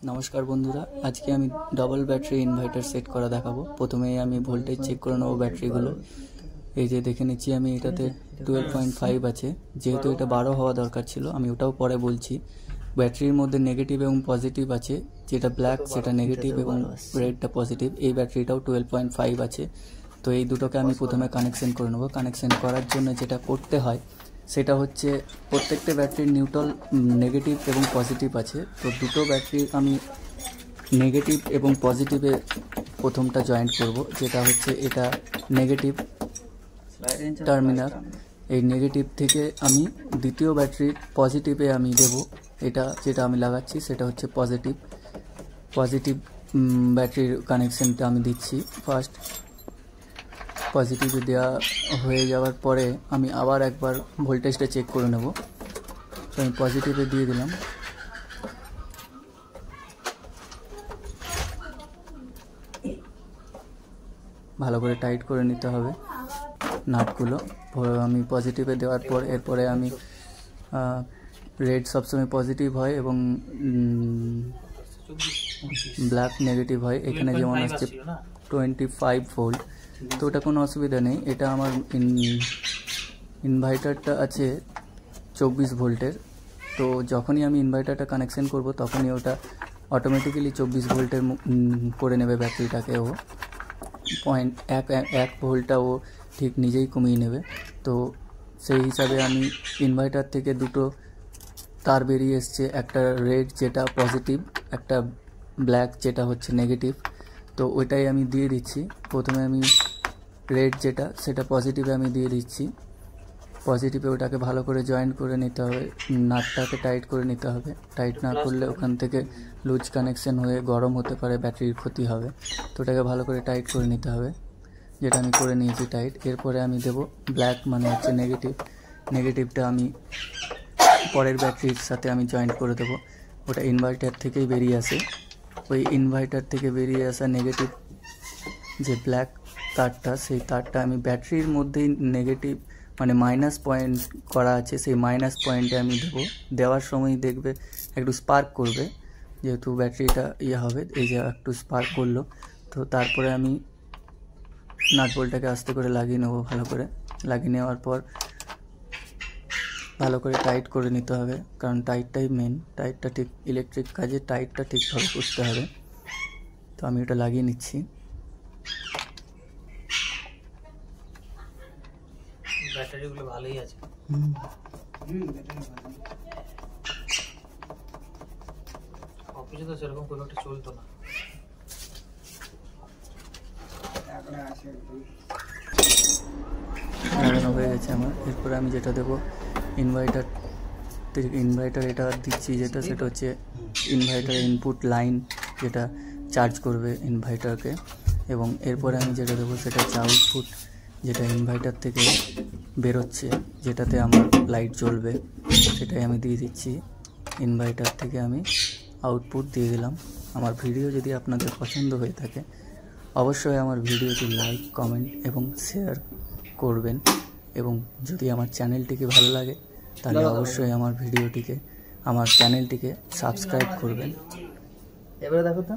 नमस्कार बंधुरा आज के आमी डबल बैटरी इनभार्टर सेट करा देखाबो। प्रथमेই আমি ভোল্টেজ চেক করে নেব ব্যাটারিগুলো। এই যে দেখে নিচ্ছি আমি এটাতে 12.5 আছে, যেহেতু এটা 12 হওয়া দরকার ছিল। আমি ওটাও পরে বলছি। ব্যাটারির মধ্যে নেগেটিভ এবং পজিটিভ আছে, যেটা ব্ল্যাক সেটা নেগেটিভ এবং রেডটা পজিটিভ। এই ব্যাটারিটাও 12.5 আছে। তো এই দুটোকে আমি প্রথমে কানেকশন করে নেব। কানেকশন করার জন্য যেটা করতে হয় সেটা হচ্ছে প্রত্যেকটা ব্যাটারির নিউট্রাল নেগেটিভ এবং পজিটিভ আছে। তো দুটো ব্যাটারি আমি নেগেটিভ এবং পজিটিভে প্রথমটা জয়েন্ট করব, যেটা হচ্ছে এটা নেগেটিভ টার্মিনাল। এই নেগেটিভ থেকে আমি দ্বিতীয় ব্যাটারির পজিটিভে আমি দেব। এটা যেটা আমি লাগাচ্ছি সেটা হচ্ছে পজিটিভ ব্যাটারির কানেকশনটা আমি দিচ্ছি। ফার্স্ট পজিটিভে দেওয়া হয়ে যাওয়ার পরে আমি আবার একবার ভোল্টেজটা চেক করে নেব। তো আমি পজিটিভে দিয়ে দিলাম। ভালো করে টাইট করে নিতে হবে নাটগুলো। আমি পজিটিভে দেওয়ার পর এরপরে আমি রেড সবসময় পজিটিভ হয় এবং ব্ল্যাক নেগেটিভ হয়। এখানে যেমন আসছে 25 ভোল্ট, তো ওটা কোনো অসুবিধা নেই। এটা আমার ইনভার্টারটা আছে 24 ভোল্টের। তো যখনই আমি ইনভার্টারটা কানেকশন করব তখনই ওটা অটোমেটিক্যালি 24 ভোল্টের করে নেবে ব্যাটারিটাকে। ও 1 ভোল্টটা ও ঠিক নিজেই কমিয়ে নেবে। তো সেই হিসাবে আমি ইনভার্টার থেকে দুটো তার বেরিয়ে এসছে, একটা রেড যেটা পজিটিভ, একটা ব্ল্যাক যেটা হচ্ছে নেগেটিভ। তো ওইটাই আমি দিয়ে দিচ্ছি। প্রথমে আমি রেড যেটা সেটা পজিটিভে আমি দিয়ে দিচ্ছি। পজিটিভে ওটাকে ভালো করে জয়েন্ট করে নিতে হবে, নাটটাকে টাইট করে নিতে হবে। টাইট না করলে ওখান থেকে লুজ কানেকশন হয়ে গরম হতে পারে, ব্যাটারির ক্ষতি হবে। তো ওটাকে ভালো করে টাইট করে নিতে হবে, যেটা আমি করে নিয়েছি টাইট। এরপরে আমি দেব ব্ল্যাক, মানে হচ্ছে নেগেটিভটা আমি পরের ব্যাটারির সাথে আমি জয়েন্ট করে দেবো। ওটা ইনভার্টার থেকেই বেরিয়ে আসে। ওই ইনভার্টার থেকে বেরিয়ে আসা নেগেটিভ যে ব্ল্যাক তারটা, সেই তারটা আমি ব্যাটারির মধ্যেই নেগেটিভ মানে মাইনাস পয়েন্ট করা আছে, সেই মাইনাস পয়েন্টে আমি দেবো। দেওয়ার সময় দেখবে একটু স্পার্ক করবে, যেহেতু ব্যাটারিটা হবে। এই যে একটু স্পার্ক করলো। তো তারপরে আমি নাট বোল্টটাকে আস্তে করে লাগিয়ে নেবো। ভালো করে লাগিয়ে নেওয়ার পর ভালো করে টাইট করে নিতে হবে, কারণ টাইটটাই মেন। টাইটটা ঠিক ইলেকট্রিক কাজে টাইটটা ঠিকভাবে করতে হবে। তো আমি এটা লাগিয়ে নিচ্ছি। ব্যাটারিগুলো ভালোই আছে। অফিসে তো সেরকম কোনো একটা চলতো না। লাগানো হয়ে গেছে আমার। এরপরে আমি যেটা দেবো ইনভার্টার এটা দিচ্ছি, যেটা সেটা হচ্ছে ইনভার্টার ইনপুট লাইন, যেটা চার্জ করবে ইনভার্টারকে। এবং এরপরে আমি যেটা দেবো সেটা হচ্ছে আউটপুট, যেটা ইনভার্টার থেকে বেরোচ্ছে, যেটাতে আমার লাইট জ্বলবে, সেটাই আমি দিয়ে দিচ্ছি। ইনভার্টার থেকে আমি আউটপুট দিয়ে দিলাম। আমার ভিডিও যদি আপনাদের পছন্দ হয়ে থাকে অবশ্যই আমার ভিডিওটি লাইক, কমেন্ট এবং শেয়ার করবেন। এবং যদি আমার চ্যানেলটিকে ভালো লাগে তাহলে অবশ্যই আমার চ্যানেলটিকে সাবস্ক্রাইব করবেন। এবারে দেখো তো।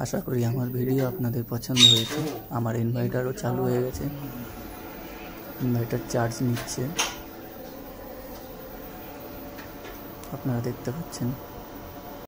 আশা করি আমার ভিডিও আপনাদের পছন্দ হয়েছে। আমার ইনভার্টারও চালু হয়ে গেছে, ইনভার্টার চার্জ নিচ্ছে, আপনারা দেখতে পাচ্ছেন।